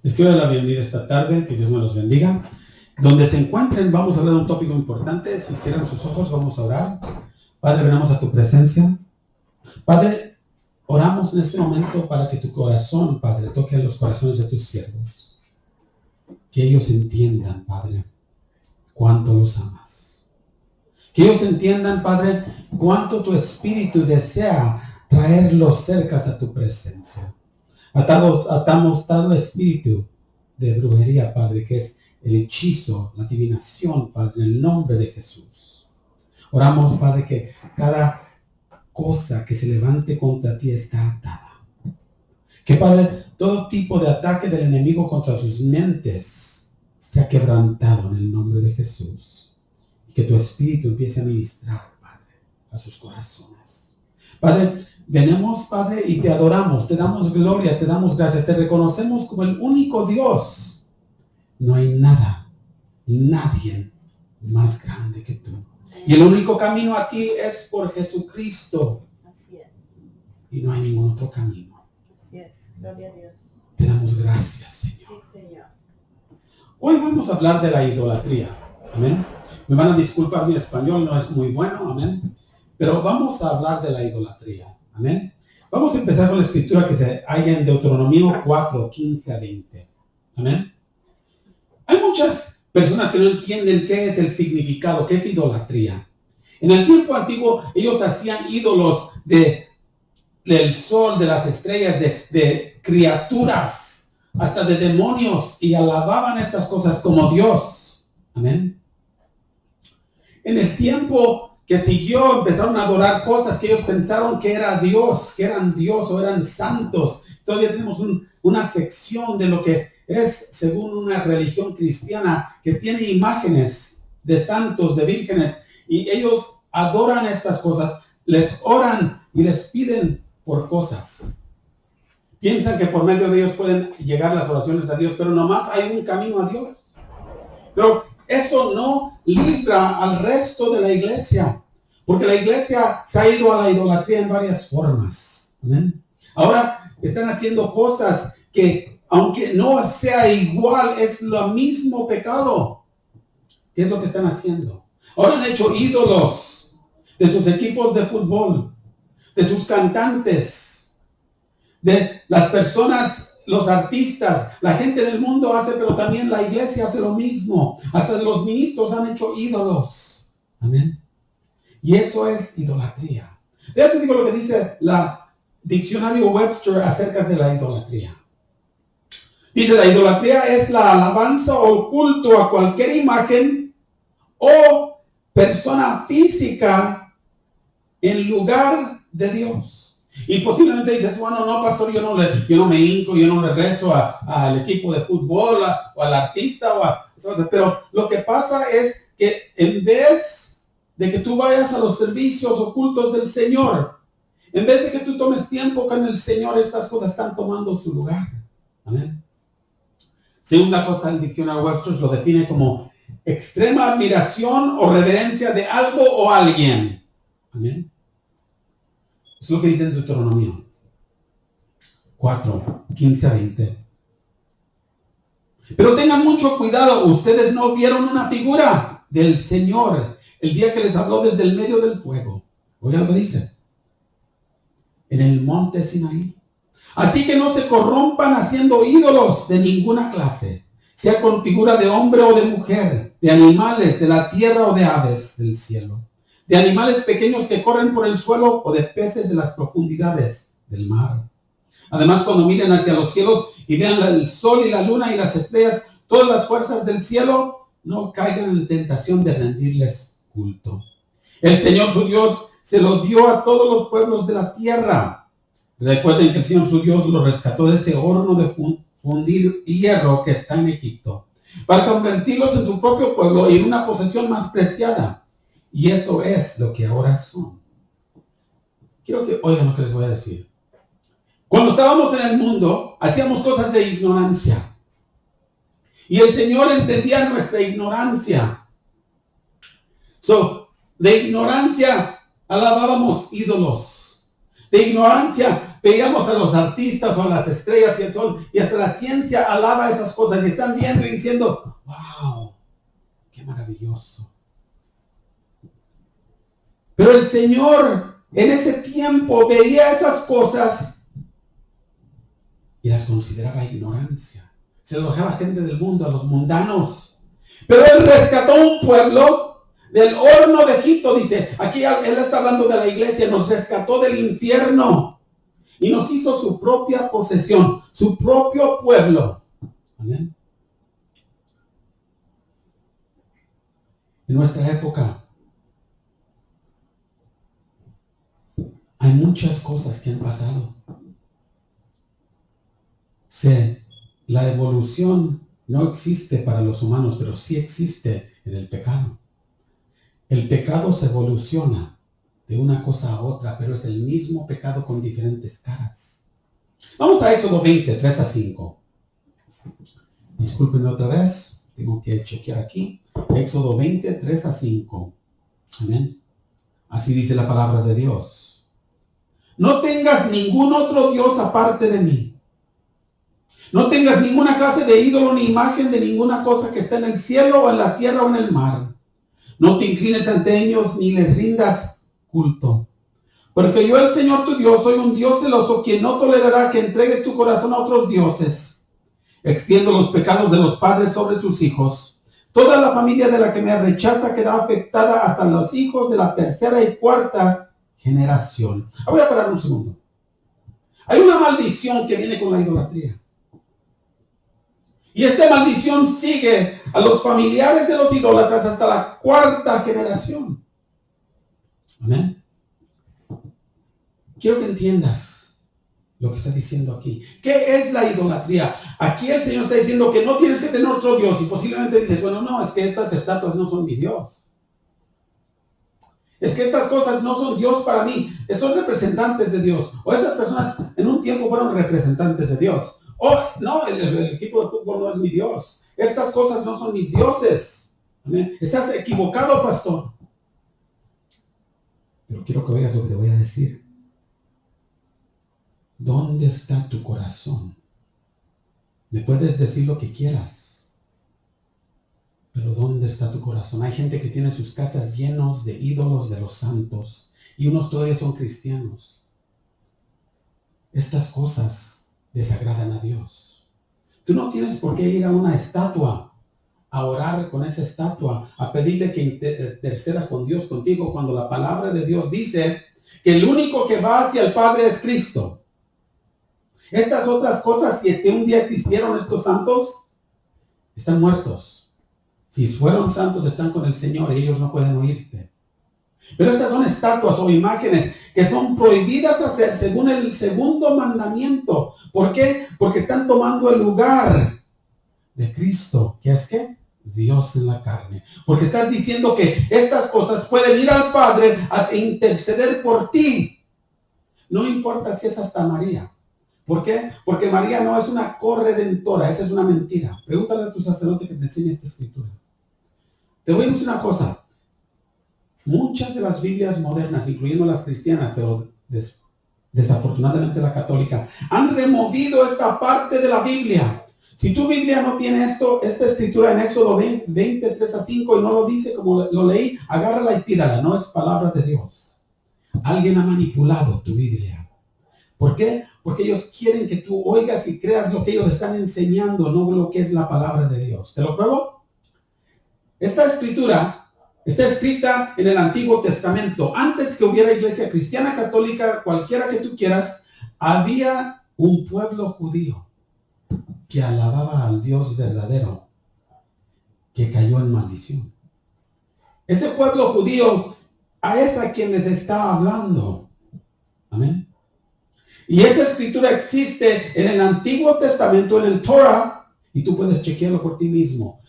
Les quiero dar la bienvenida esta tarde, que Dios me los bendiga. Donde se encuentren, vamos a hablar de un tópico importante. Si cierran sus ojos, vamos a orar. Padre, venamos a tu presencia. Padre, oramos en este momento para que tu corazón, Padre, toque a los corazones de tus siervos. Que ellos entiendan, Padre, cuánto los amas. Que ellos entiendan, Padre, cuánto tu Espíritu desea traerlos cerca a tu presencia. Atamos todo espíritu de brujería, Padre, que es el hechizo, la adivinación, Padre, en el nombre de Jesús. Oramos, Padre, que cada cosa que se levante contra ti está atada. Que, Padre, todo tipo de ataque del enemigo contra sus mentes sea quebrantado en el nombre de Jesús. Y que tu Espíritu empiece a ministrar, Padre, a sus corazones. Padre, venimos, Padre, y te adoramos, te damos gloria, te damos gracias, te reconocemos como el único Dios. No hay nada, nadie más grande que tú. Y el único camino a ti es por Jesucristo. Así es. Y no hay ningún otro camino. Así es. Gloria a Dios. Te damos gracias, Señor. Sí, Señor. Hoy vamos a hablar de la idolatría. Amén. Me van a disculpar, mi español no es muy bueno. Amén. Pero vamos a hablar de la idolatría. Amén. Vamos a empezar con la escritura que se halla en Deuteronomio 4, 15 a 20. Amén. Hay muchas personas que no entienden qué es el significado, qué es idolatría. En el tiempo antiguo ellos hacían ídolos del sol, de las estrellas, de criaturas, hasta de demonios, y alababan estas cosas como Dios. Amén. En el tiempo que siguió, empezaron a adorar cosas que ellos pensaron que era Dios, que eran Dios o eran santos. Todavía tenemos una sección de lo que es, según una religión cristiana, que tiene imágenes de santos, de vírgenes, y ellos adoran estas cosas, les oran y les piden por cosas. Piensan que por medio de ellos pueden llegar las oraciones a Dios, pero nomás hay un camino a Dios. Pero eso no libra al resto de la iglesia, porque la iglesia se ha ido a la idolatría en varias formas. ¿Amén? Ahora están haciendo cosas que, aunque no sea igual, es lo mismo pecado. ¿Qué es lo que están haciendo? Ahora han hecho ídolos de sus equipos de fútbol, de sus cantantes, de las personas, los artistas. La gente del mundo hace, pero también la iglesia hace lo mismo. Hasta de los ministros han hecho ídolos. Amén. Y eso es idolatría. Ya te digo lo que dice la diccionario Webster acerca de la idolatría. Dice, la idolatría es la alabanza o culto a cualquier imagen o persona física en lugar de Dios. Y posiblemente dices, bueno, no, pastor, yo no me hinco, yo no le rezo al equipo de fútbol o al artista, pero lo que pasa es que en vez de que tú vayas a los servicios ocultos del Señor, en vez de que tú tomes tiempo con el Señor, estas cosas están tomando su lugar. Amén. Segunda cosa, el diccionario Webster lo define como extrema admiración o reverencia de algo o alguien. Amén. Es lo que dice en Deuteronomio 4, 15 a 20. Pero tengan mucho cuidado, ustedes no vieron una figura del Señor el día que les habló desde el medio del fuego. Oigan lo que dice. En el monte Sinaí. Así que no se corrompan haciendo ídolos de ninguna clase, sea con figura de hombre o de mujer, de animales, de la tierra o de aves del cielo, de animales pequeños que corren por el suelo o de peces de las profundidades del mar. Además, cuando miren hacia los cielos y vean el sol y la luna y las estrellas, todas las fuerzas del cielo, no caigan en tentación de rendirles culto. El Señor su Dios se lo dio a todos los pueblos de la tierra. Recuerden que el Señor su Dios lo rescató de ese horno de fundir hierro que está en Egipto, para convertirlos en su propio pueblo y en una posesión más preciada. Y eso es lo que ahora son. Quiero que oigan lo que les voy a decir. Cuando estábamos en el mundo, hacíamos cosas de ignorancia. Y el Señor entendía nuestra ignorancia. De ignorancia alabábamos ídolos. De ignorancia veíamos a los artistas o a las estrellas y el sol, y hasta la ciencia alaba esas cosas y están viendo y diciendo, wow, qué maravilloso. Pero el Señor en ese tiempo veía esas cosas y las consideraba ignorancia. Se lo dejaba a gente del mundo, a los mundanos. Pero Él rescató un pueblo del horno de Egipto, dice. Aquí Él está hablando de la iglesia, nos rescató del infierno y nos hizo su propia posesión, su propio pueblo. Amén. En nuestra época hay muchas cosas que han pasado. La evolución no existe para los humanos, pero sí existe en el pecado. El pecado se evoluciona de una cosa a otra, pero es el mismo pecado con diferentes caras. Vamos a Éxodo 20, 3 a 5. Discúlpenme otra vez, tengo que chequear aquí. Éxodo 20, 3 a 5. Amén. Así dice la palabra de Dios. No tengas ningún otro Dios aparte de mí. No tengas ninguna clase de ídolo ni imagen de ninguna cosa que esté en el cielo o en la tierra o en el mar. No te inclines ante ellos ni les rindas culto. Porque yo, el Señor tu Dios, soy un Dios celoso, quien no tolerará que entregues tu corazón a otros dioses. Extiendo los pecados de los padres sobre sus hijos. Toda la familia de la que me rechaza queda afectada hasta los hijos de la tercera y cuarta generación. Voy a parar un segundo. Hay una maldición que viene con la idolatría. Y esta maldición sigue a los familiares de los idólatras hasta la cuarta generación. Amén. Quiero que entiendas lo que está diciendo aquí. ¿Qué es la idolatría? Aquí el Señor está diciendo que no tienes que tener otro Dios. Y posiblemente dices, bueno, no, es que estas estatuas no son mi Dios. Es que estas cosas no son Dios para mí. Son representantes de Dios. O estas personas en un tiempo fueron representantes de Dios. Oh, no, el equipo de fútbol no es mi Dios. Estas cosas no son mis dioses. ¿Amén? Estás equivocado, pastor. Pero quiero que oigas lo que te voy a decir. ¿Dónde está tu corazón? Me puedes decir lo que quieras. Pero ¿dónde está tu corazón? Hay gente que tiene sus casas llenos de ídolos de los santos. Y unos todavía son cristianos. Estas cosas desagradan a Dios. Tú no tienes por qué ir a una estatua a orar con esa estatua, a pedirle que interceda con Dios contigo, cuando la palabra de Dios dice que el único que va hacia el Padre es Cristo. Estas otras cosas, si es que un día existieron estos santos, están muertos. Si fueron santos, están con el Señor y ellos no pueden oírte. Pero estas son estatuas o imágenes que son prohibidas hacer según el segundo mandamiento. ¿Por qué? Porque están tomando el lugar de Cristo, que es ¿qué? Dios en la carne. Porque estás diciendo que estas cosas pueden ir al Padre a interceder por ti. No importa si es hasta María. ¿Por qué? Porque María no es una corredentora, esa es una mentira. Pregúntale a tu sacerdote que te enseñe esta escritura. Te voy a decir una cosa. Muchas de las Biblias modernas, incluyendo las cristianas, pero desafortunadamente la católica, han removido esta parte de la Biblia. Si tu Biblia no tiene esta escritura en Éxodo 20, 3 a 5 y no lo dice como lo leí, agárrala y tírala, no es palabra de Dios. Alguien ha manipulado tu Biblia. ¿Por qué? Porque ellos quieren que tú oigas y creas lo que ellos están enseñando, no lo que es la palabra de Dios. ¿Te lo pruebo? Esta escritura está escrita en el Antiguo Testamento. Antes que hubiera iglesia cristiana, católica, cualquiera que tú quieras, había un pueblo judío que alababa al Dios verdadero, que cayó en maldición. Ese pueblo judío es a quien les está hablando. Amén. Y esa escritura existe en el Antiguo Testamento, en el Torah, y tú puedes chequearlo por ti mismo.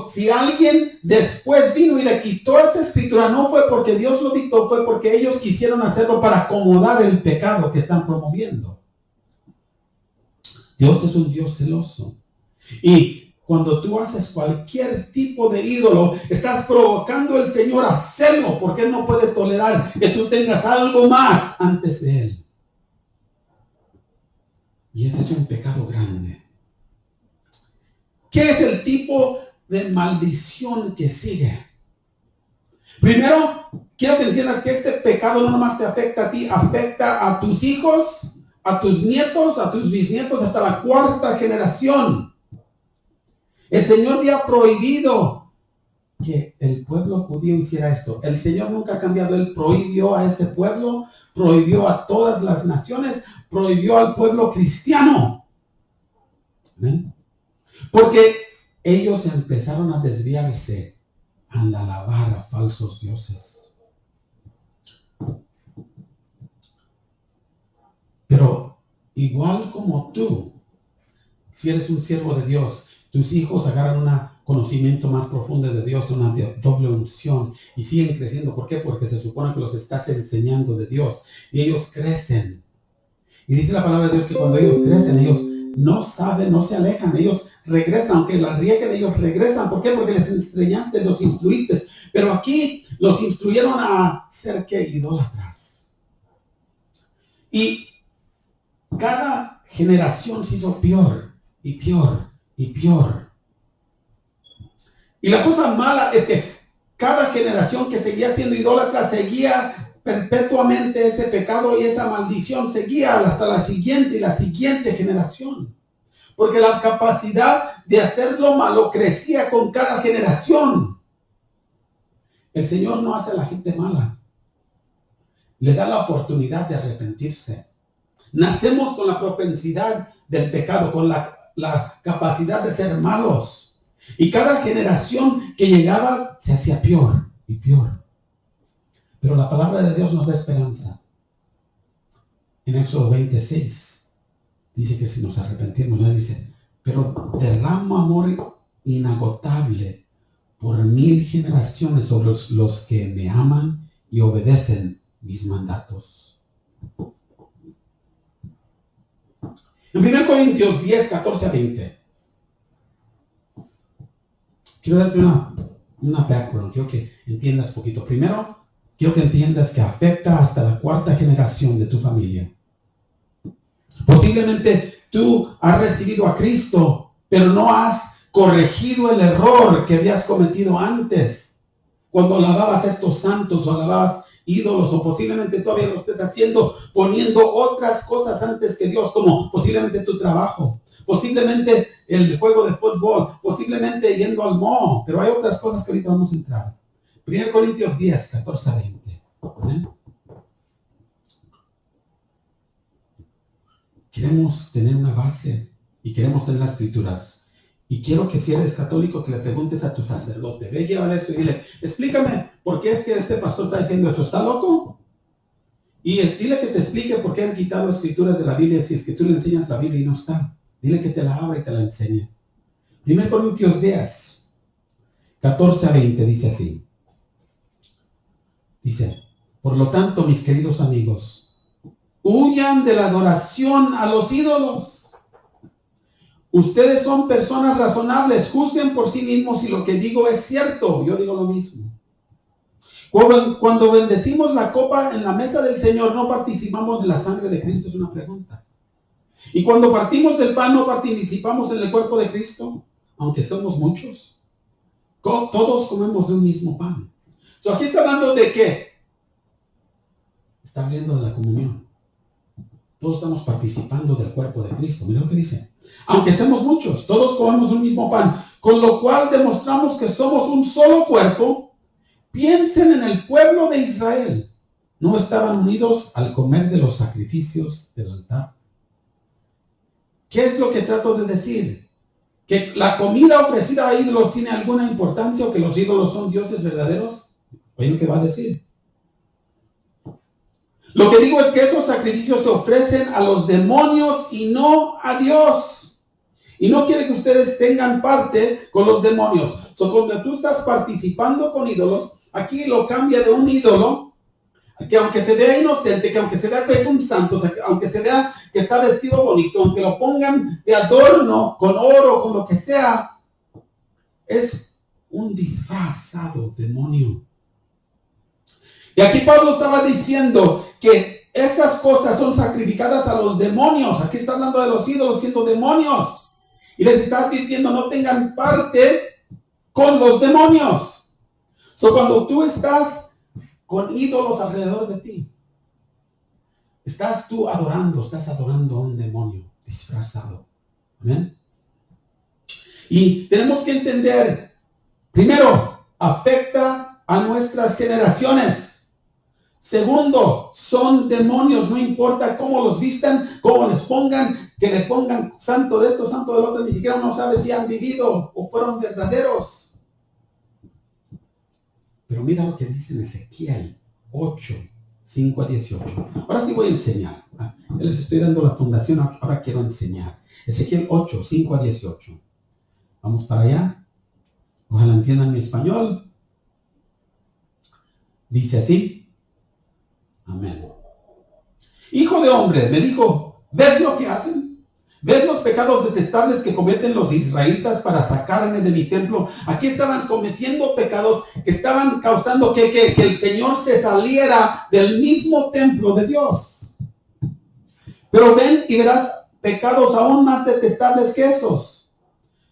Si alguien después vino y le quitó esa escritura, no fue porque Dios lo dictó, fue porque ellos quisieron hacerlo para acomodar el pecado que están promoviendo. Dios es un Dios celoso. Y cuando tú haces cualquier tipo de ídolo, estás provocando al Señor a celo, porque Él no puede tolerar que tú tengas algo más antes de Él. Y ese es un pecado grande. ¿Qué es el tipo de maldición que sigue? Primero, quiero que entiendas que este pecado no nomás te afecta a ti, afecta a tus hijos, a tus nietos, a tus bisnietos, hasta la cuarta generación. El Señor había prohibido que el pueblo judío hiciera esto. El Señor nunca ha cambiado. Él prohibió a ese pueblo, prohibió a todas las naciones, prohibió al pueblo cristiano. ¿Ven? Porque ellos empezaron a desviarse, a alabar a falsos dioses. Pero igual como tú, si eres un siervo de Dios, tus hijos agarran un conocimiento más profundo de Dios, una doble unción, y siguen creciendo. ¿Por qué? Porque se supone que los estás enseñando de Dios, y ellos crecen. Y dice la palabra de Dios que cuando ellos crecen, ellos no saben, no se alejan, ellos regresan, aunque la rieguen, ellos regresan. ¿Por qué? Porque les enseñaste, los instruiste. Pero aquí los instruyeron a ser, ¿qué? Idólatras. Y cada generación se hizo peor y peor y peor. Y la cosa mala es que cada generación que seguía siendo idólatra seguía perpetuamente ese pecado y esa maldición, seguía hasta la siguiente y la siguiente generación. Porque la capacidad de hacer lo malo crecía con cada generación. El Señor no hace a la gente mala. Le da la oportunidad de arrepentirse. Nacemos con la propensidad del pecado, con la capacidad de ser malos. Y cada generación que llegaba se hacía peor y peor. Pero la palabra de Dios nos da esperanza. En Éxodo 26 dice que si nos arrepentimos, Él dice, pero derramo amor inagotable por 1000 generaciones sobre los que me aman y obedecen mis mandatos. En 1 Corintios 10, 14 a 20. Quiero darte una background, quiero que entiendas poquito. Primero, quiero que entiendas que afecta hasta la cuarta generación de tu familia. Posiblemente tú has recibido a Cristo, pero no has corregido el error que habías cometido antes. Cuando alababas a estos santos o alababas ídolos, o posiblemente todavía lo estés haciendo, poniendo otras cosas antes que Dios, como posiblemente tu trabajo, posiblemente el juego de fútbol, posiblemente yendo al mall, pero hay otras cosas que ahorita vamos a entrar. 1 Corintios 10, 14 a 20. ¿Eh? Queremos tener una base y queremos tener las escrituras. Y quiero que si eres católico, que le preguntes a tu sacerdote. Ve, lleva eso y dile, explícame, ¿por qué es que este pastor está diciendo eso? ¿Está loco? Y dile que te explique por qué han quitado escrituras de la Biblia si es que tú le enseñas la Biblia y no está. Dile que te la abra y te la enseñe. 1 Corintios 10, 14 a 20 dice así. Dice, por lo tanto, mis queridos amigos, huyan de la adoración a los ídolos. Ustedes son personas razonables, juzguen por sí mismos si lo que digo es cierto. Yo digo lo mismo. Cuando bendecimos la copa en la mesa del Señor, ¿no participamos de la sangre de Cristo? Es una pregunta. Y cuando partimos del pan, ¿no participamos en el cuerpo de Cristo? Aunque somos muchos. Todos comemos de un mismo pan. Aquí está hablando de qué? Está hablando de la comunión. Todos estamos participando del cuerpo de Cristo. Mira lo que dice. Aunque seamos muchos, todos comemos un mismo pan, con lo cual demostramos que somos un solo cuerpo. Piensen en el pueblo de Israel. ¿No estaban unidos al comer de los sacrificios del altar? ¿Qué es lo que trato de decir? ¿Que la comida ofrecida a ídolos tiene alguna importancia o que los ídolos son dioses verdaderos? Oye lo que va a decir. Lo que digo es que esos sacrificios se ofrecen a los demonios y no a Dios. Y no quiere que ustedes tengan parte con los demonios. Cuando tú estás participando con ídolos, aquí lo cambia de un ídolo, que aunque se vea inocente, que aunque se vea que es un santo, aunque se vea que está vestido bonito, aunque lo pongan de adorno, con oro, con lo que sea, es un disfrazado demonio. Y aquí Pablo estaba diciendo que esas cosas son sacrificadas a los demonios. Aquí está hablando de los ídolos siendo demonios. Y les está advirtiendo, no tengan parte con los demonios. Cuando tú estás con ídolos alrededor de ti, estás adorando a un demonio disfrazado. Amén. Y tenemos que entender, primero, afecta a nuestras generaciones. Segundo, son demonios, no importa cómo los vistan, cómo les pongan, que le pongan santo de esto, santo del otro, ni siquiera uno sabe si han vivido o fueron verdaderos. Pero mira lo que dice en Ezequiel 8, 5 a 18. Ahora sí voy a enseñar. Yo les estoy dando la fundación, ahora quiero enseñar. Ezequiel 8, 5 a 18. Vamos para allá. Ojalá entiendan mi español. Dice así. Amén. Hijo de hombre, me dijo, ¿ves lo que hacen? ¿Ves los pecados detestables que cometen los israelitas para sacarme de mi templo? Aquí estaban cometiendo pecados que estaban causando que el Señor se saliera del mismo templo de Dios. Pero ven y verás pecados aún más detestables que esos.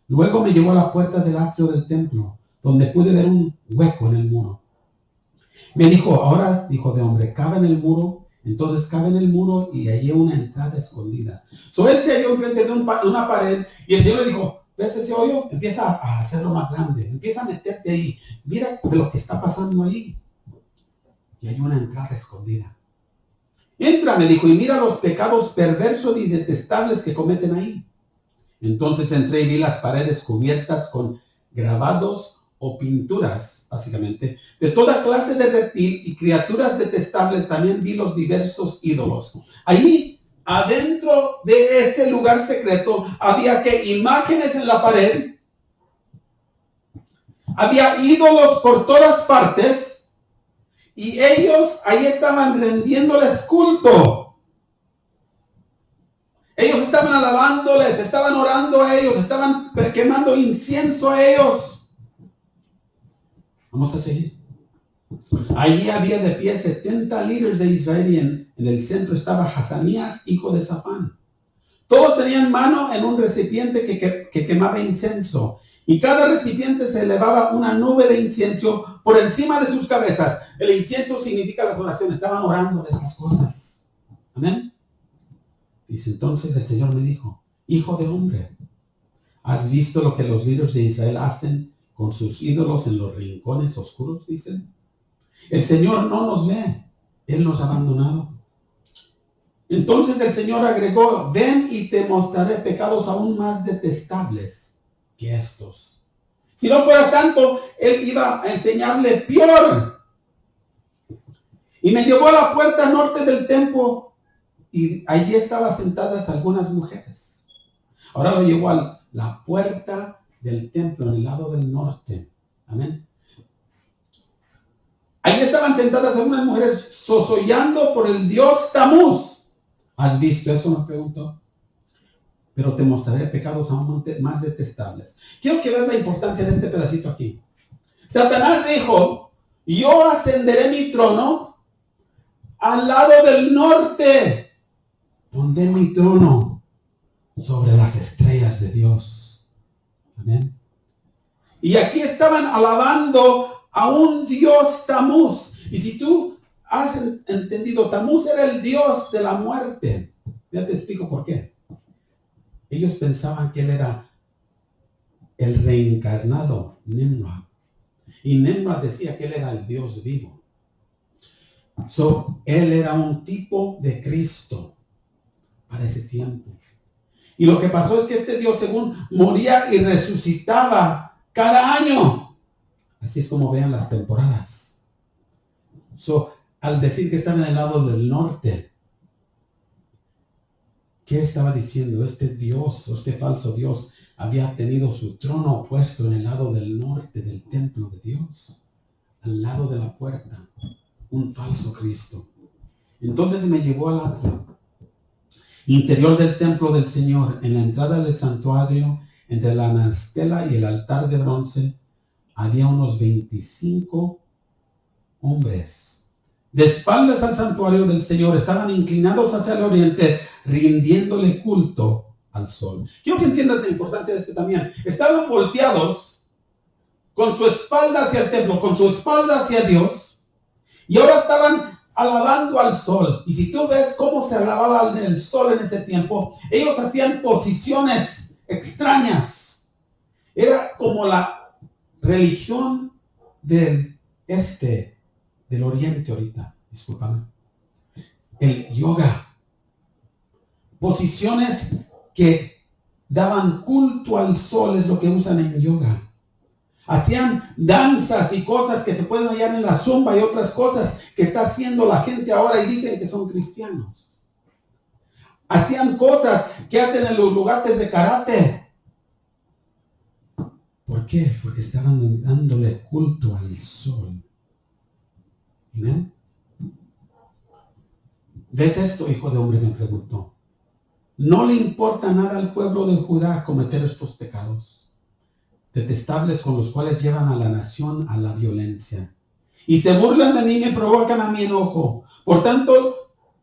Luego me llevó a la puerta del atrio del templo, donde pude ver un hueco en el muro. Me dijo, ahora, hijo de hombre, cava en el muro. Entonces cabe en el muro y hallé una entrada escondida. Él se halló enfrente de una pared y el Señor le dijo, ¿ves ese hoyo? Empieza a hacerlo más grande, empieza a meterte ahí. Mira de lo que está pasando ahí. Y hay una entrada escondida. Entra, me dijo, y mira los pecados perversos y detestables que cometen ahí. Entonces entré y vi las paredes cubiertas con grabados o pinturas, básicamente, de toda clase de reptil y criaturas detestables. También vi los diversos ídolos. Ahí, adentro de ese lugar secreto, había imágenes en la pared. Había ídolos por todas partes. Y ellos ahí estaban rendiéndoles culto. Ellos estaban alabándoles, estaban orando a ellos, estaban quemando incienso a ellos. Vamos a seguir. Allí había de pie 70 líderes de Israel y en el centro estaba Hazanías, hijo de Safán. Todos tenían mano en un recipiente que quemaba incienso. Y cada recipiente se elevaba una nube de incienso por encima de sus cabezas. El incienso significa las oraciones. Estaban orando de esas cosas. Amén. Dice, entonces el Señor me dijo, hijo de hombre, ¿has visto lo que los líderes de Israel hacen con sus ídolos en los rincones oscuros? Dicen. El Señor no nos ve. Él nos ha abandonado. Entonces el Señor agregó, ven y te mostraré pecados aún más detestables que estos. Si no fuera tanto, Él iba a enseñarle peor. Y me llevó a la puerta norte del templo y allí estaban sentadas algunas mujeres. Ahora lo llevó a la puerta del templo en el lado del norte. Amén. Ahí estaban sentadas algunas mujeres sosollando por el dios Tamuz. ¿Has visto eso? Me preguntó. Pero te mostraré pecados aún más detestables. Quiero que veas la importancia de este pedacito aquí. Satanás dijo, yo ascenderé mi trono al lado del norte. Pondré mi trono sobre las estrellas de Dios. Amén. Y aquí estaban alabando a un dios Tamuz. Y si tú has entendido, Tamuz era el dios de la muerte. Ya te explico por qué. Ellos pensaban que él era el reencarnado Nimrod. Y Nimrod decía que él era el Dios vivo. Él era un tipo de Cristo para ese tiempo. Y lo que pasó es que este Dios, según moría y resucitaba cada año. Así es como vean las temporadas. Al decir que están en el lado del norte, ¿qué estaba diciendo? Este Dios, este falso Dios, había tenido su trono puesto en el lado del norte del templo de Dios, al lado de la puerta, un falso Cristo. Entonces me llevó al atrio interior del templo del Señor. En la entrada del santuario, entre la anastela y el altar de bronce, había unos 25 hombres de espaldas al santuario del Señor, estaban inclinados hacia el oriente, rindiéndole culto al sol. Quiero que entiendas la importancia de este también. Estaban volteados con su espalda hacia el templo, con su espalda hacia Dios, y ahora estaban alabando al sol. Y si tú ves cómo se alababa el sol en ese tiempo, ellos hacían posiciones extrañas. Era como la religión del oriente ahorita, discúlpame. El yoga. Posiciones que daban culto al sol es lo que usan en yoga. Hacían danzas y cosas que se pueden hallar en la zumba y otras cosas que está haciendo la gente ahora y dicen que son cristianos. Hacían cosas que hacen en los lugares de karate. ¿Por qué? Porque estaban dándole culto al sol. ¿Amén? ¿Ves esto, hijo de hombre? Me preguntó. No le importa nada al pueblo de Judá cometer estos pecados detestables con los cuales llevan a la nación a la violencia. Y se burlan de mí y me provocan a mi enojo. Por tanto,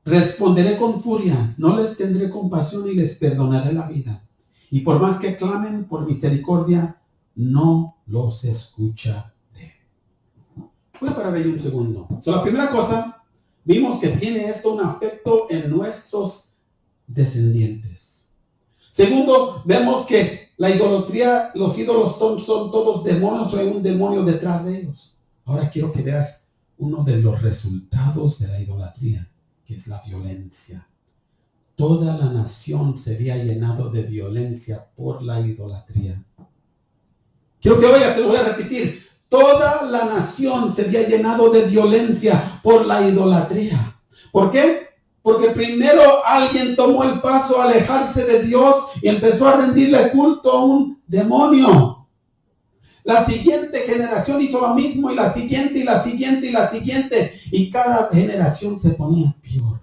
responderé con furia. No les tendré compasión y les perdonaré la vida. Y por más que clamen por misericordia, no los escucharé. Voy a parar ahí un segundo. La primera cosa, vimos que tiene esto un afecto en nuestros descendientes. Segundo, vemos que la idolatría, los ídolos son todos demonios o hay un demonio detrás de ellos. Ahora quiero que veas uno de los resultados de la idolatría, que es la violencia. Toda la nación se había llenado de violencia por la idolatría. Quiero que oigas, te lo voy a repetir. Toda la nación se había llenado de violencia por la idolatría. ¿Por qué? Porque primero alguien tomó el paso a alejarse de Dios y empezó a rendirle culto a un demonio. La siguiente generación hizo lo mismo y la siguiente y la siguiente y la siguiente. Y cada generación se ponía peor.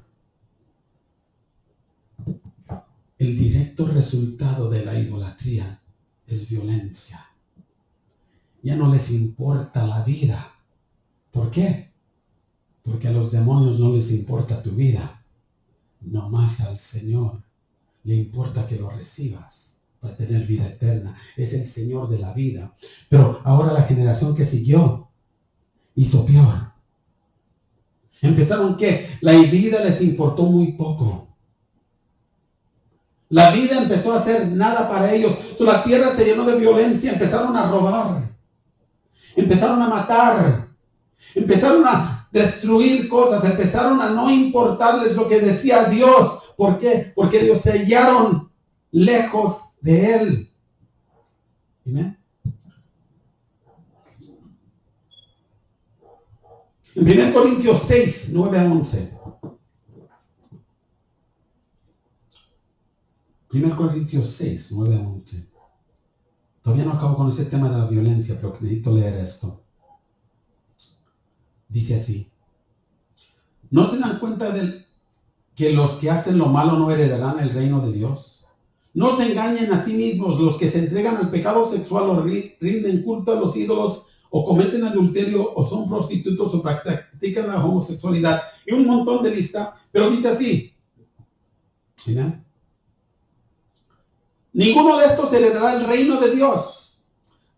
El directo resultado de la idolatría es violencia. Ya no les importa la vida. ¿Por qué? Porque a los demonios no les importa tu vida. No más al Señor le importa que lo recibas para tener vida eterna. Es el Señor de la vida. Pero ahora la generación que siguió hizo peor. Empezaron que la vida les importó muy poco. La vida empezó a hacer nada para ellos. La tierra se llenó de violencia. Empezaron a robar. Empezaron a matar. Empezaron a destruir cosas, empezaron a no importarles lo que decía Dios. ¿Por qué? Porque ellos se hallaron lejos de Él. ¿Amén? En 1 Corintios 6, 9 a 11. 1 Corintios 6, 9 a 11. Todavía no acabo con ese tema de la violencia, pero necesito leer esto. Dice así. ¿No se dan cuenta de que los que hacen lo malo no heredarán el reino de Dios? No se engañen a sí mismos. Los que se entregan al pecado sexual o rinden culto a los ídolos o cometen adulterio o son prostitutos o practican la homosexualidad. Y un montón de lista. Pero dice así. ¿Miren? Ninguno de estos heredará el reino de Dios.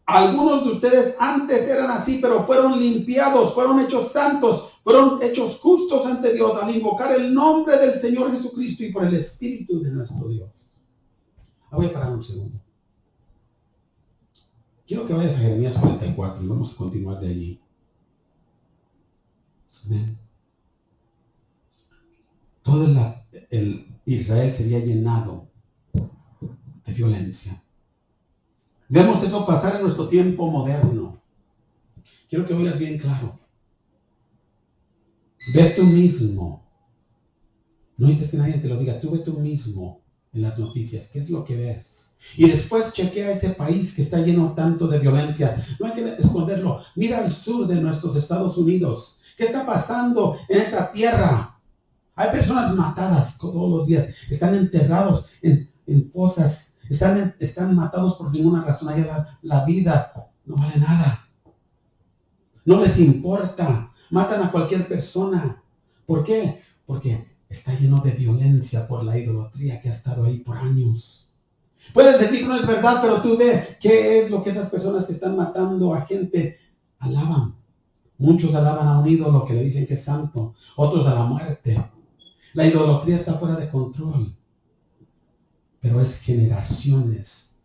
Algunos de ustedes antes eran así, pero fueron limpiados, fueron hechos santos, fueron hechos justos ante Dios al invocar el nombre del Señor Jesucristo y por el Espíritu de nuestro Dios. Voy a parar un segundo. Quiero que vayas a Jeremías 44 y vamos a continuar de allí. Amén. Todo el Israel sería llenado de violencia. Vemos eso pasar en nuestro tiempo moderno. Quiero que oigas bien claro. Ve tú mismo. No necesitas que nadie te lo diga. Tú ve tú mismo en las noticias. ¿Qué es lo que ves? Y después chequea ese país que está lleno tanto de violencia. No hay que esconderlo. Mira al sur de nuestros Estados Unidos. ¿Qué está pasando en esa tierra? Hay personas matadas todos los días. Están enterrados en fosas. Están matados por ninguna razón. Allá la vida no vale nada. No les importa. Matan a cualquier persona. ¿Por qué? Porque está lleno de violencia por la idolatría que ha estado ahí por años. Puedes decir que no es verdad, pero tú ve qué es lo que esas personas que están matando a gente alaban. Muchos alaban a un ídolo que le dicen que es santo, otros a la muerte. La idolatría está fuera de control, pero es generaciones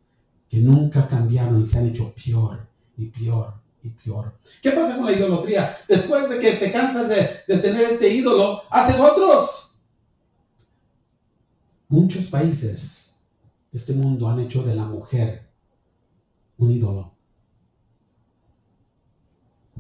que nunca cambiaron y se han hecho peor y peor y peor. ¿Qué pasa con la idolatría? Después de que te cansas de tener este ídolo, haces otros. Muchos países de este mundo han hecho de la mujer un ídolo.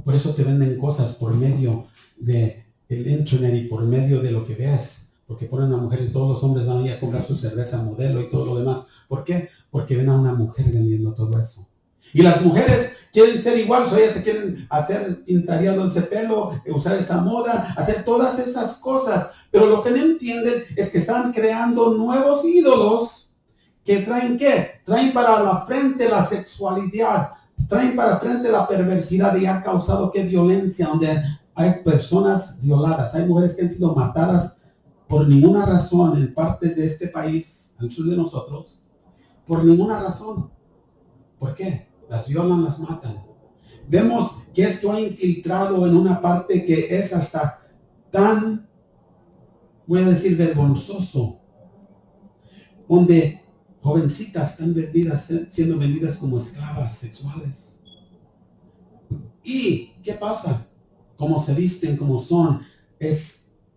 Por eso te venden cosas por medio del internet y por medio de lo que ves. Porque ponen a mujeres, todos los hombres van a ir a comprar su cerveza modelo y todo lo demás. ¿Por qué? Porque ven a una mujer vendiendo todo eso. Y las mujeres quieren ser igual, ellas se quieren hacer pintariado ese pelo, usar esa moda, hacer todas esas cosas. Pero lo que no entienden es que están creando nuevos ídolos que traen ¿qué? Traen para la frente la sexualidad, traen para frente la perversidad y ha causado qué violencia, donde hay personas violadas, hay mujeres que han sido matadas por ninguna razón en partes de este país, al sur de nosotros, por ninguna razón. ¿Por qué? Las violan, las matan. Vemos que esto ha infiltrado en una parte que es hasta tan, voy a decir, vergonzoso, donde jovencitas están siendo vendidas como esclavas sexuales. ¿Y qué pasa? Como se visten, como son,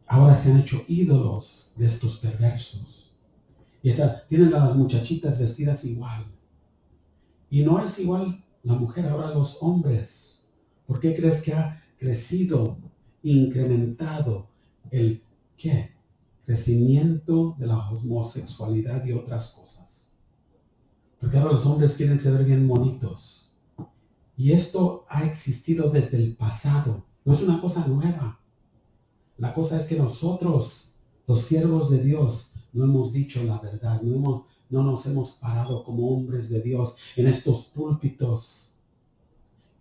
ahora se han hecho ídolos de estos perversos. Y tienen a las muchachitas vestidas igual. Y no es igual la mujer, ahora los hombres. ¿Por qué crees que ha crecido, incrementado el qué? Crecimiento de la homosexualidad y otras cosas? Porque ahora los hombres quieren ser bien bonitos. Y esto ha existido desde el pasado. No es una cosa nueva. La cosa es que nosotros, los siervos de Dios, no hemos dicho la verdad. No nos hemos parado como hombres de Dios en estos púlpitos.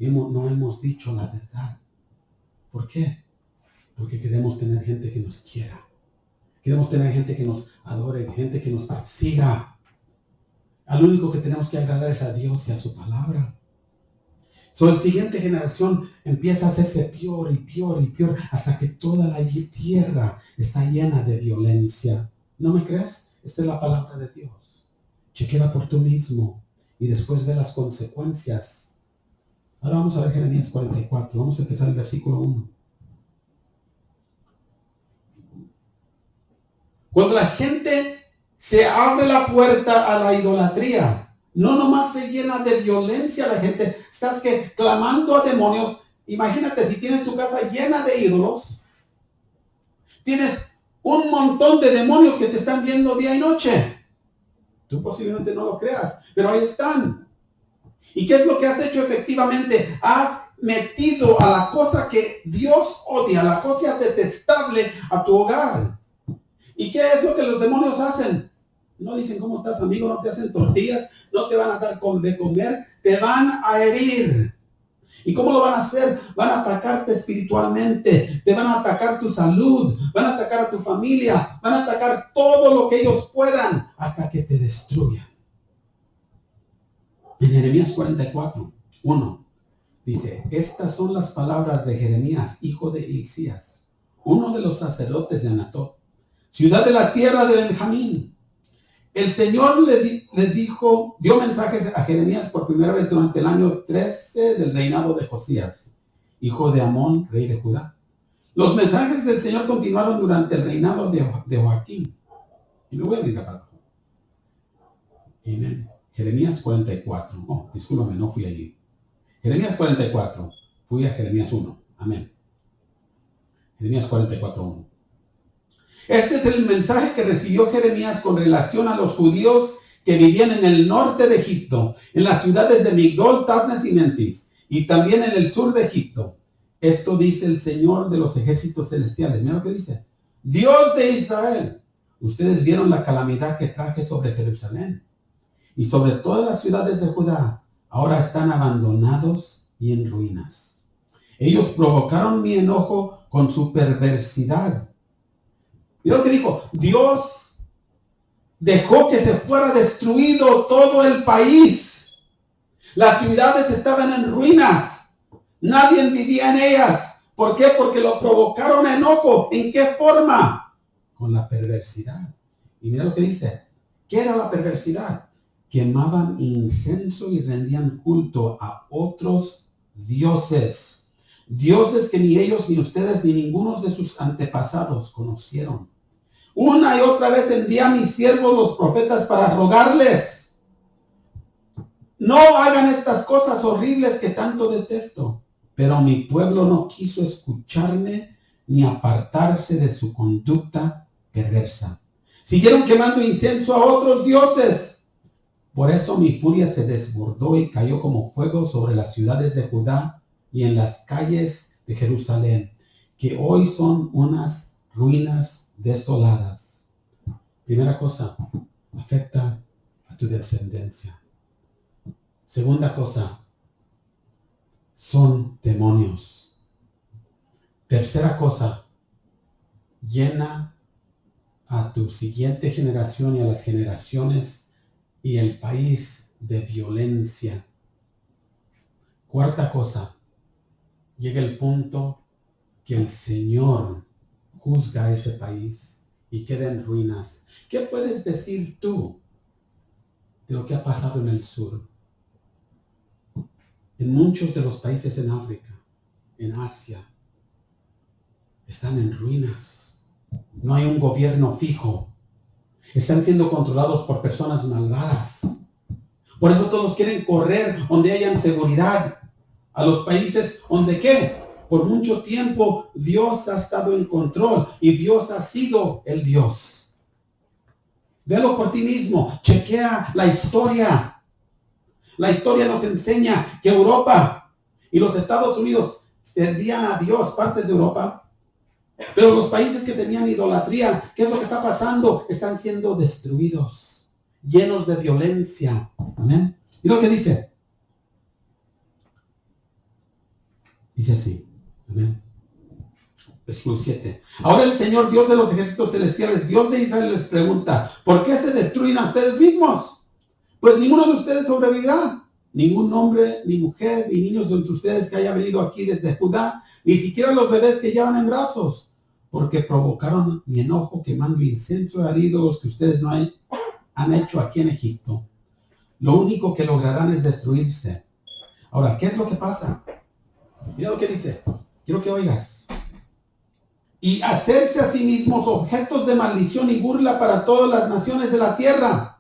Y no hemos dicho la verdad. ¿Por qué? Porque queremos tener gente que nos quiera. Queremos tener gente que nos adore, gente que nos siga. Al único que tenemos que agradar es a Dios y a su palabra. La siguiente generación empieza a hacerse peor y peor y peor hasta que toda la tierra está llena de violencia. ¿No me crees? Esta es la palabra de Dios. Chequea por tú mismo y después ve las consecuencias. Ahora vamos a ver Jeremías 44. Vamos a empezar el versículo 1. Cuando la gente se abre la puerta a la idolatría, no nomás se llena de violencia la gente, estás clamando a demonios. Imagínate si tienes tu casa llena de ídolos, tienes un montón de demonios que te están viendo día y noche. Tú posiblemente no lo creas, pero ahí están. ¿Y qué es lo que has hecho efectivamente? Has metido a la cosa que Dios odia, la cosa detestable a tu hogar. ¿Y qué es lo que los demonios hacen? No dicen, ¿cómo estás, amigo? No te hacen tortillas, no te van a dar de comer, te van a herir. ¿Y cómo lo van a hacer? Van a atacarte espiritualmente, te van a atacar tu salud, van a atacar a tu familia, van a atacar todo lo que ellos puedan hasta que te destruyan. En Jeremías 44, 1, dice, estas son las palabras de Jeremías, hijo de Hilcías, uno de los sacerdotes de Anatot, ciudad de la tierra de Benjamín. El Señor le dio mensajes a Jeremías por primera vez durante el año 13 del reinado de Josías, hijo de Amón, rey de Judá. Los mensajes del Señor continuaron durante el reinado de Joaquín. Y me voy a brincar para abajo. Amén. Jeremías 44. Oh, discúlpame, no fui allí. Jeremías 44. Fui a Jeremías 1. Amén. Jeremías 44, 1. Este es el mensaje que recibió Jeremías con relación a los judíos que vivían en el norte de Egipto, en las ciudades de Migdol, Tabnes y Memphis, y también en el sur de Egipto. Esto dice el Señor de los ejércitos celestiales. Mira lo que dice. Dios de Israel, ustedes vieron la calamidad que traje sobre Jerusalén y sobre todas las ciudades de Judá. Ahora están abandonados y en ruinas. Ellos provocaron mi enojo con su perversidad Mira lo que dijo. Dios dejó que se fuera destruido todo el país. Las ciudades estaban en ruinas. Nadie vivía en ellas. ¿Por qué? Porque lo provocaron enojo. ¿En qué forma? Con la perversidad. Y mira lo que dice. ¿Qué era la perversidad? Quemaban incienso y rendían culto a otros dioses. Dioses que ni ellos, ni ustedes, ni ninguno de sus antepasados conocieron. Una y otra vez envié a mis siervos los profetas para rogarles. No hagan estas cosas horribles que tanto detesto. Pero mi pueblo no quiso escucharme ni apartarse de su conducta perversa. Siguieron quemando incienso a otros dioses. Por eso mi furia se desbordó y cayó como fuego sobre las ciudades de Judá y en las calles de Jerusalén, que hoy son unas ruinas desoladas. Primera cosa, afecta a tu descendencia. Segunda cosa, son demonios. Tercera cosa, llena a tu siguiente generación y a las generaciones y el país de violencia. Cuarta cosa, llega el punto que el Señor juzga a ese país y queda en ruinas. ¿Qué puedes decir tú de lo que ha pasado en el sur? En muchos de los países en África, en Asia, están en ruinas. No hay un gobierno fijo. Están siendo controlados por personas malvadas. Por eso todos quieren correr donde hayan seguridad. A los países donde, ¿qué? Por mucho tiempo Dios ha estado en control y Dios ha sido el Dios. Velo por ti mismo. Chequea la historia. La historia nos enseña que Europa y los Estados Unidos servían a Dios, partes de Europa. Pero los países que tenían idolatría, ¿qué es lo que está pasando? Están siendo destruidos, llenos de violencia. Amén. ¿Y lo que dice? Dice así. Amén. Versículo 7. Ahora el Señor, Dios de los ejércitos celestiales, Dios de Israel, les pregunta, ¿por qué se destruyen a ustedes mismos? Pues ninguno de ustedes sobrevivirá. Ningún hombre, ni mujer, ni niños de entre ustedes que haya venido aquí desde Judá, ni siquiera los bebés que llevan en brazos, porque provocaron mi enojo quemando incienso a ídolos que ustedes no han hecho aquí en Egipto. Lo único que lograrán es destruirse. Ahora, ¿qué es lo que pasa? Mira lo que dice. Quiero que oigas. Y hacerse a sí mismos objetos de maldición y burla para todas las naciones de la tierra.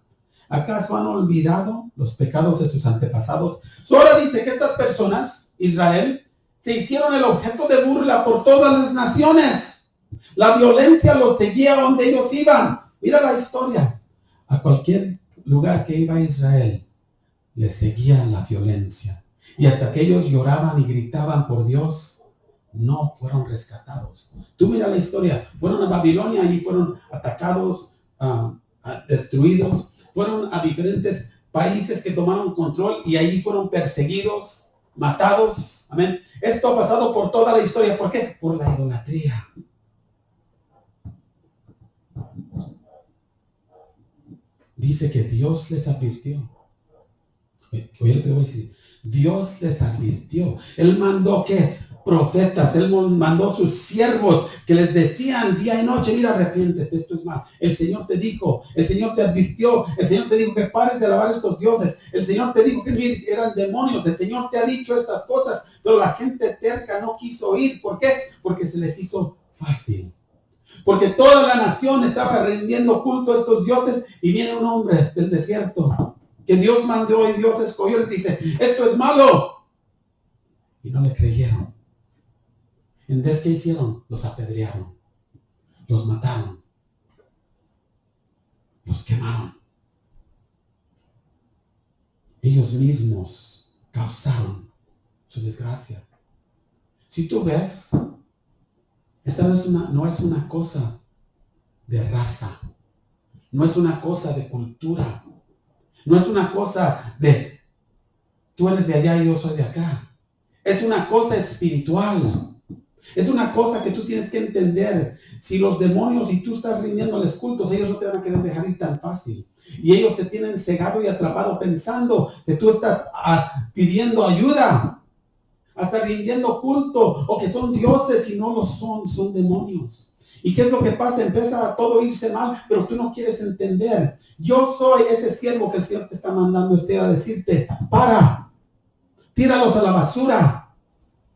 ¿Acaso han olvidado los pecados de sus antepasados? Ahora dice que estas personas, Israel, se hicieron el objeto de burla por todas las naciones. La violencia los seguía donde ellos iban. Mira la historia. A cualquier lugar que iba Israel, les seguía la violencia. Y hasta que ellos lloraban y gritaban por Dios, no fueron rescatados. Tú mira la historia. Fueron a Babilonia y fueron atacados, destruidos. Fueron a diferentes países que tomaron control y ahí fueron perseguidos, matados. Amén. Esto ha pasado por toda la historia. ¿Por qué? Por la idolatría. Dice que Dios les advirtió. Oye lo que voy a decir. Dios les advirtió. Él mandó ¿qué? Profetas. Él mandó sus siervos que les decían día y noche, mira, arrepiéntete, esto es mal. El Señor te dijo, el Señor te advirtió, el Señor te dijo que pares de alabar a estos dioses. El Señor te dijo que eran demonios. El Señor te ha dicho estas cosas, pero la gente terca no quiso oír. ¿Por qué? Porque se les hizo fácil. Porque toda la nación estaba rindiendo culto a estos dioses y viene un hombre del desierto que Dios mandó y Dios escogió y les dice, esto es malo. Y no le creyeron. Entonces, ¿qué hicieron? Los apedrearon, los mataron, los quemaron. Ellos mismos causaron su desgracia. Si tú ves, esta no es una cosa de raza, no es una cosa de cultura, no es una cosa de tú eres de allá y yo soy de acá. Es una cosa espiritual. Es una cosa que tú tienes que entender. Si los demonios y tú estás rindiéndoles cultos, ellos no te van a querer dejar ir tan fácil. Y ellos te tienen cegado y atrapado pensando que tú estás pidiendo ayuda, hasta rindiendo culto, o que son dioses y no lo son demonios. ¿Y qué es lo que pasa? Empieza a todo irse mal, pero tú no quieres entender. Yo soy ese siervo que el Señor te está mandando a decirte, tíralos a la basura.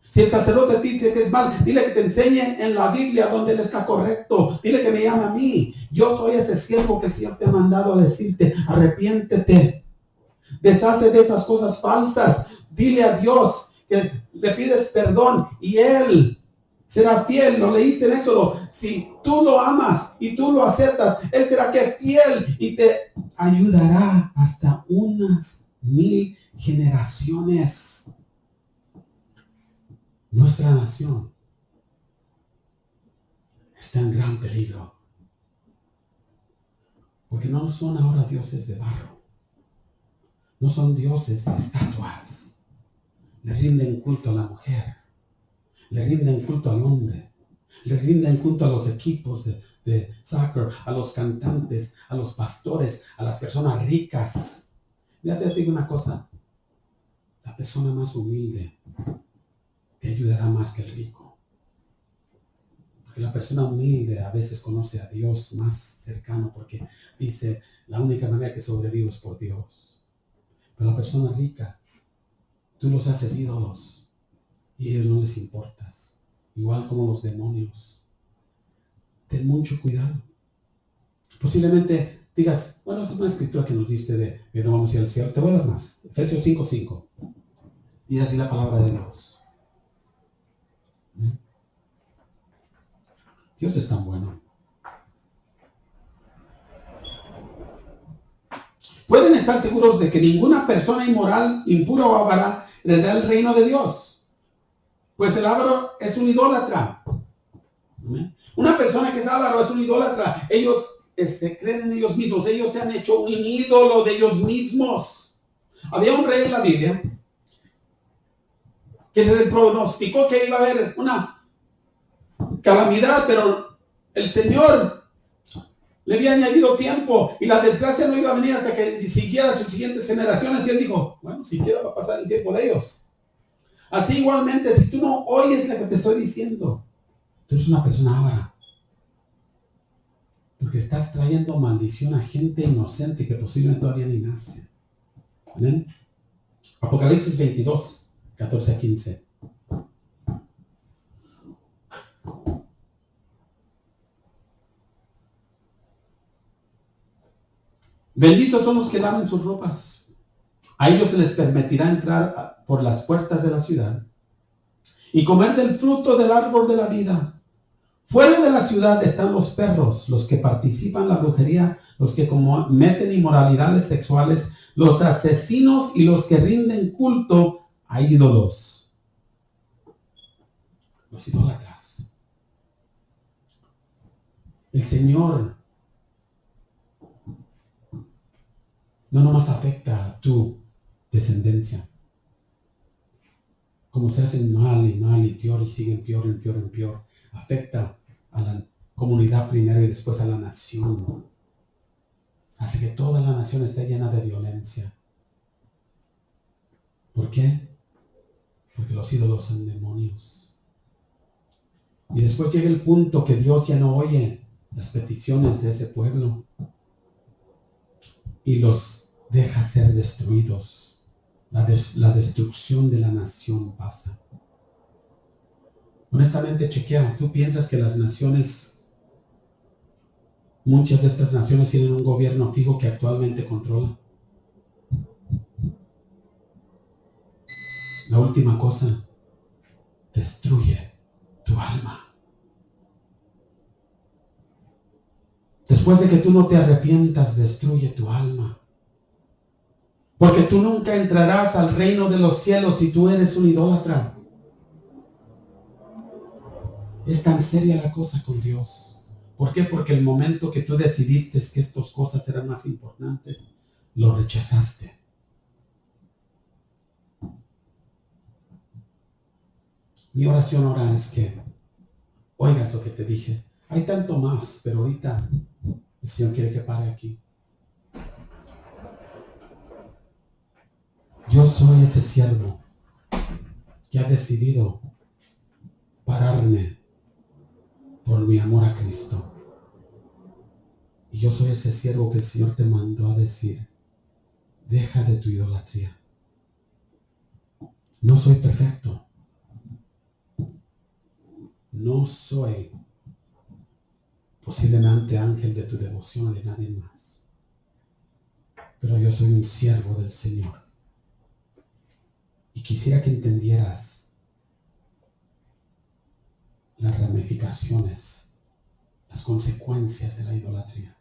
Si el sacerdote te dice que es mal, dile que te enseñe en la Biblia donde él está correcto. Dile que me llame a mí. Yo soy ese siervo que el Señor te ha mandado a decirte, arrepiéntete. Deshace de esas cosas falsas. Dile a Dios que le pides perdón y Él será fiel. Lo leíste en Éxodo. Si tú lo amas y tú lo aceptas, Él será que fiel y te ayudará hasta unas 1000 generaciones. Nuestra nación está en gran peligro. Porque no son ahora dioses de barro. No son dioses de estatuas. Le rinden culto a la mujer. Le rinden culto al hombre. Le rinden culto a los equipos de soccer, a los cantantes, a los pastores, a las personas ricas. Ya te digo una cosa. La persona más humilde te ayudará más que el rico. Porque la persona humilde a veces conoce a Dios más cercano porque dice, la única manera que sobrevivo es por Dios. Pero la persona rica, tú los haces ídolos y a ellos no les importas. Igual como los demonios. Ten mucho cuidado. Posiblemente digas, bueno, esa es una escritura que nos diste de que no vamos a ir al cielo. Te voy a dar más. Efesios 5:5. Y así la palabra de Dios. Dios es tan bueno. Pueden estar seguros de que ninguna persona inmoral, impura o avara heredará el reino de Dios. Pues el avaro es un idólatra. Una persona que es avaro es un idólatra. Ellos creen en ellos mismos. Ellos se han hecho un ídolo de ellos mismos. Había un rey en la Biblia que se le pronosticó que iba a haber una calamidad, pero el Señor le había añadido tiempo y la desgracia no iba a venir hasta que siguiera sus siguientes generaciones. Y él dijo, bueno, siquiera va a pasar el tiempo de ellos. Así igualmente, si tú no oyes lo que te estoy diciendo, tú eres una persona avara. Porque estás trayendo maldición a gente inocente que posiblemente todavía ni nace. Amén. Apocalipsis 22, 14 a 15. Benditos son los que lavan sus ropas. A ellos se les permitirá entrar por las puertas de la ciudad y comer del fruto del árbol de la vida. Fuera de la ciudad están los perros, los que participan en la brujería, los que cometen inmoralidades sexuales, los asesinos y los que rinden culto a ídolos. Los idólatras. El Señor no nomás afecta a tu descendencia. Como se hacen mal y peor y siguen peor y peor y peor. Afecta a la comunidad primero y después a la nación. Hace que toda la nación esté llena de violencia. ¿Por qué? Porque los ídolos son demonios. Y después llega el punto que Dios ya no oye las peticiones de ese pueblo y los deja ser destruidos. La destrucción de la nación pasa. Honestamente, chequea, ¿tú piensas que las naciones, muchas de estas naciones tienen un gobierno fijo que actualmente controla? La última cosa, destruye tu alma. Después de que tú no te arrepientas, destruye tu alma. Porque tú nunca entrarás al reino de los cielos si tú eres un idólatra. Es tan seria la cosa con Dios. ¿Por qué? Porque el momento que tú decidiste que estas cosas eran más importantes, lo rechazaste. Mi oración ahora es que oigas lo que te dije. Hay tanto más, pero ahorita el Señor quiere que pare aquí. Yo soy ese siervo que ha decidido pararme por mi amor a Cristo. Y yo soy ese siervo que el Señor te mandó a decir, deja de tu idolatría. No soy perfecto. No soy posiblemente ángel de tu devoción o de nadie más. Pero yo soy un siervo del Señor. Y quisiera que entendieras las ramificaciones, las consecuencias de la idolatría.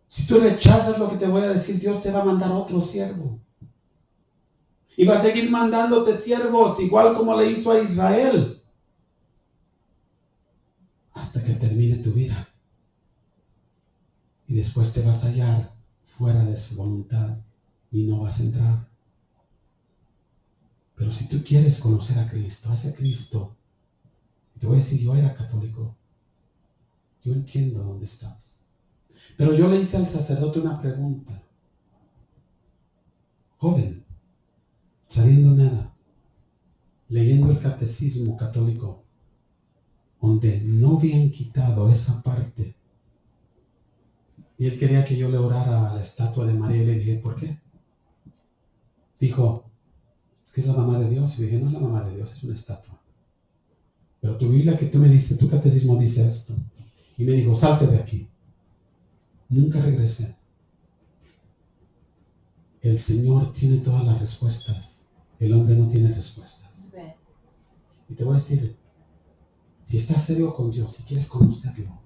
Si tú rechazas lo que te voy a decir, Dios te va a mandar otro siervo. Y va a seguir mandándote siervos, igual como le hizo a Israel, hasta que termine tu vida. Y después te vas a hallar fuera de su voluntad y no vas a entrar. Pero si tú quieres conocer a Cristo, a ese Cristo, te voy a decir, yo era católico. Yo entiendo dónde estás. Pero yo le hice al sacerdote una pregunta. Joven, sabiendo nada, leyendo el catecismo católico, donde no habían quitado esa parte. Y él quería que yo le orara a la estatua de María y le dije, ¿por qué? Dijo, es que es la mamá de Dios. Y dije, no es la mamá de Dios, es una estatua. Pero tu Biblia que tú me dices, tu catecismo dice esto. Y me dijo, salte de aquí. Nunca regresé. El Señor tiene todas las respuestas. El hombre no tiene respuestas. Y te voy a decir, si estás serio con Dios, si quieres conocerlo,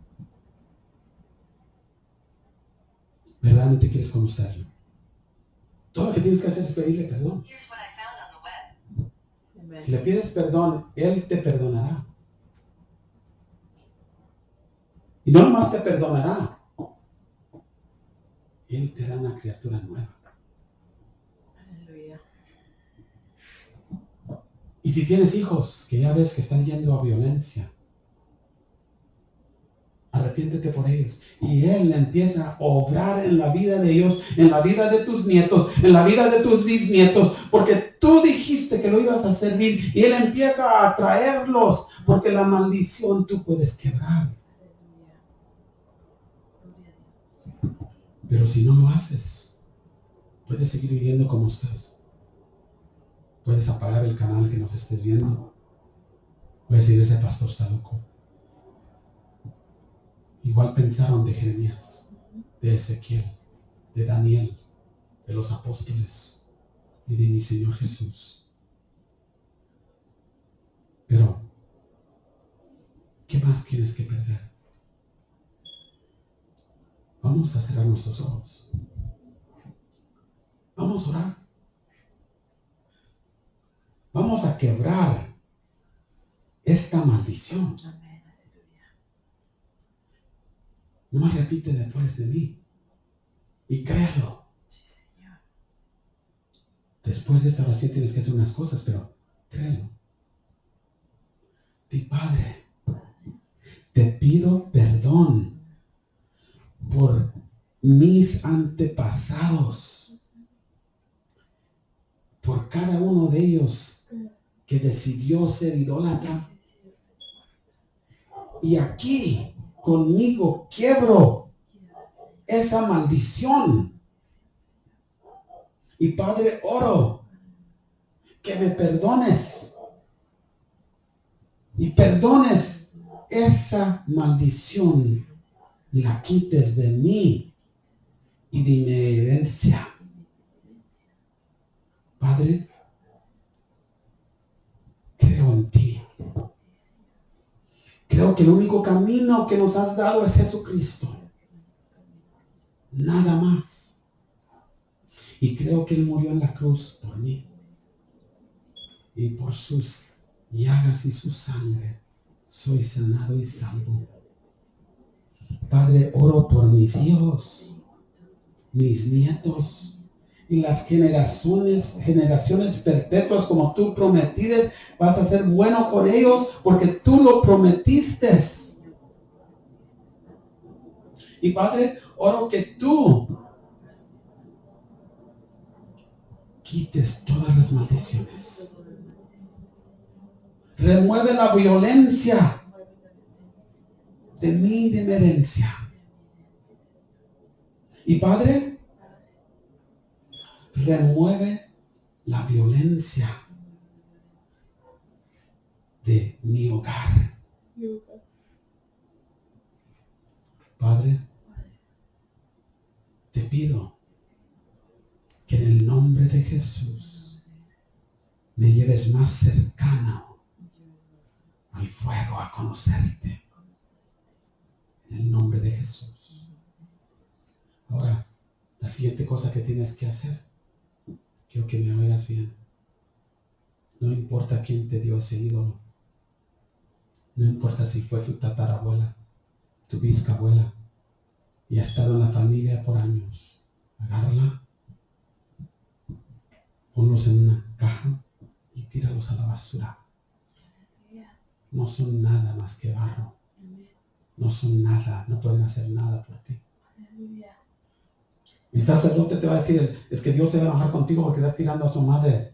verdaderamente quieres conocerlo, todo lo que tienes que hacer es pedirle perdón. Si le pides perdón, Él te perdonará. Y no nomás te perdonará, Él te hará una criatura nueva. Aleluya. Y si tienes hijos que ya ves que están yendo a violencia, arrepiéntete por ellos. Y Él empieza a obrar en la vida de ellos, en la vida de tus nietos, en la vida de tus bisnietos, porque tú dijiste que lo ibas a servir y Él empieza a atraerlos, porque la maldición tú puedes quebrar. Pero si no lo haces, puedes seguir viviendo como estás. Puedes apagar el canal que nos estés viendo. Puedes decir, ese pastor está loco. Igual pensaron de Jeremías, de Ezequiel, de Daniel, de los apóstoles y de mi Señor Jesús. Pero, ¿qué más tienes que perder? Vamos a cerrar nuestros ojos. Vamos a orar. Vamos a quebrar esta maldición. Nomás repite después de mí. Y créalo. Sí, Señor. Después de esta oración tienes que hacer unas cosas, pero créelo. Di, Padre, te pido perdón por mis antepasados, por cada uno de ellos que decidió ser idólatra. Y aquí conmigo quiebro esa maldición. Y Padre, oro que me perdones y perdones esa maldición y la quites de mí y de mi herencia. Padre, creo en ti. Creo que el único camino que nos has dado es Jesucristo. Nada más. Y creo que Él murió en la cruz por mí. Y por sus llagas y su sangre soy sanado y salvo. Padre, oro por mis hijos, mis nietos, y las generaciones perpetuas como tú prometiste, vas a ser bueno con ellos porque tú lo prometiste. Y Padre, oro que tú quites todas las maldiciones. Remueve la violencia de mí y de mi herencia. Y Padre, remueve la violencia de mi hogar. Padre, te pido que en el nombre de Jesús me lleves más cercano al fuego a conocerte. En el nombre de Jesús. Ahora, la siguiente cosa que tienes que hacer, quiero que me oigas bien. No importa quién te dio ese ídolo. No importa si fue tu tatarabuela, tu bisabuela, y ha estado en la familia por años. Agárrala, ponlos en una caja y tíralos a la basura. No son nada más que barro. No son nada, no pueden hacer nada por ti. El sacerdote te va a decir, es que Dios se va a enojar contigo porque estás tirando a su madre.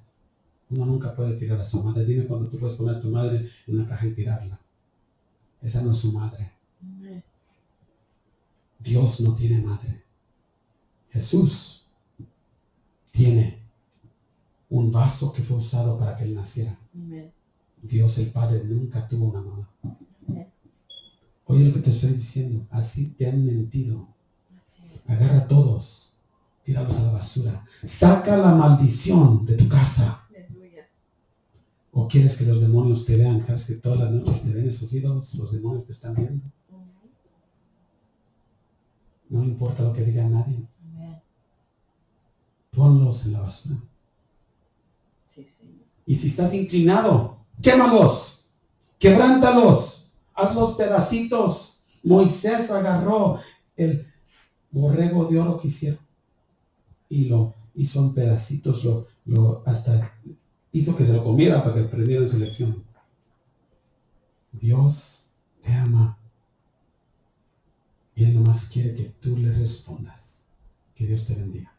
Uno nunca puede tirar a su madre. Dime cuando tú puedes poner a tu madre en una caja y tirarla. Esa no es su madre. Dios no tiene madre. Jesús tiene un vaso que fue usado para que él naciera. Dios el Padre nunca tuvo una mamá. Oye lo que te estoy diciendo. Así te han mentido. Agarra a todos. Tíralos a la basura. Saca la maldición de tu casa. ¿O quieres que los demonios te vean? ¿Quieres que todas las noches te ven esos ídolos? Los demonios te están viendo. No importa lo que diga nadie. Ponlos en la basura. Y si estás inclinado, quémalos, quebrántalos, hazlos pedacitos. Moisés agarró el borrego de oro que hicieron y lo hizo en pedacitos, hasta hizo que se lo comiera para que aprendiera en su lección. Dios te ama y Él nomás quiere que tú le respondas. Que Dios te bendiga.